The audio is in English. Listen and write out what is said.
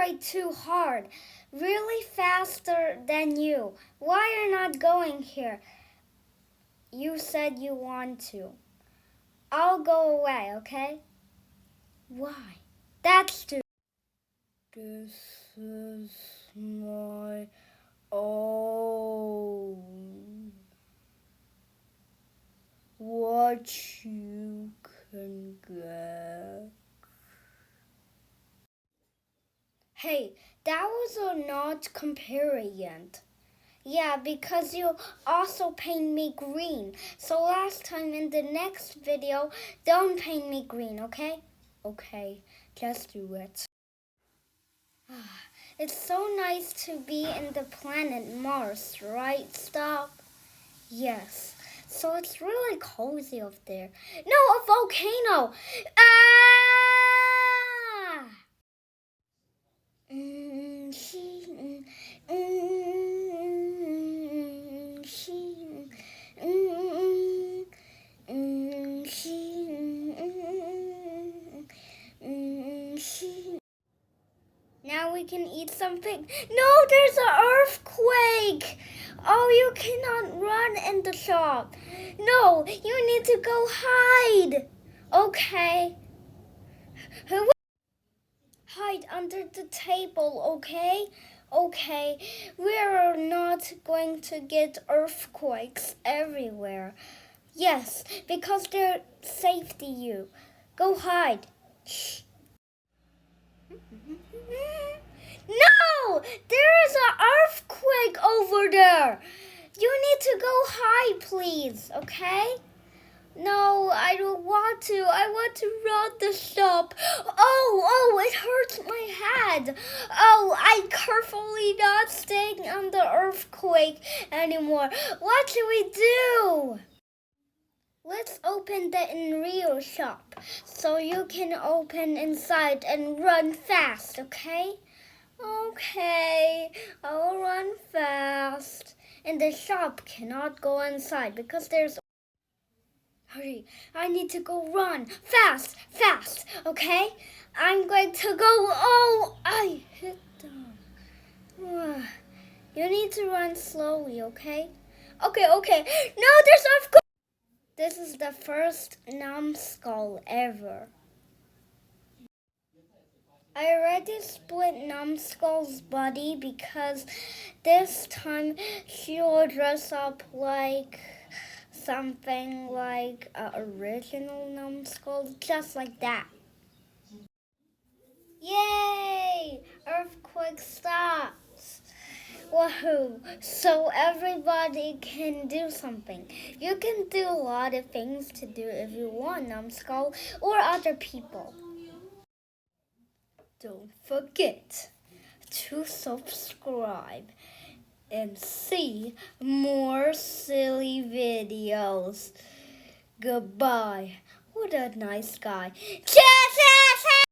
accelerate too hard, really faster than you. Why are you not going here? You said you want to. I'll go away, okay? Why? That's too. This is my own. What you can get. Hey, that was a not comparison. Yeah, because you also paint me green. So last time in the next video, don't paint me green, okay? Okay, just do it. It's so nice to be in the planet Mars, right? Stop. Yes. So it's really cozy up there. No, a volcano! Ah! Now we can eat something. No, there's an earthquake! Oh, you cannot run in the shop. No, you need to go hide. Okay. Hide under the table, okay? Okay, we are not going to get earthquakes everywhere. Yes, because they're safety you. Go hide. Shh. No! There is an earthquake over there. You need to go hide, please, okay? No, I don't want to. I want to run the shop. Oh, it hurts my head. Oh, I carefully not staying on the earthquake anymore. What should we do? Let's open the Enrio shop so you can open inside and run fast, okay? Okay, I'll run fast. And the shop cannot go inside because there's... Hurry, I need to go run. Fast, okay? I'm going to go... Oh, I hit them. You need to run slowly, okay? Okay. No, there's earthquake. This is the first numbskull ever. I already split Numbskull's body because this time she will dress up like something like an original Numbskull, just like that. Yay! Earthquake stops! Woohoo! So everybody can do something. You can do a lot of things to do if you want, Numbskull, or other people. Don't forget to subscribe and see more silly videos. Goodbye. What a nice guy.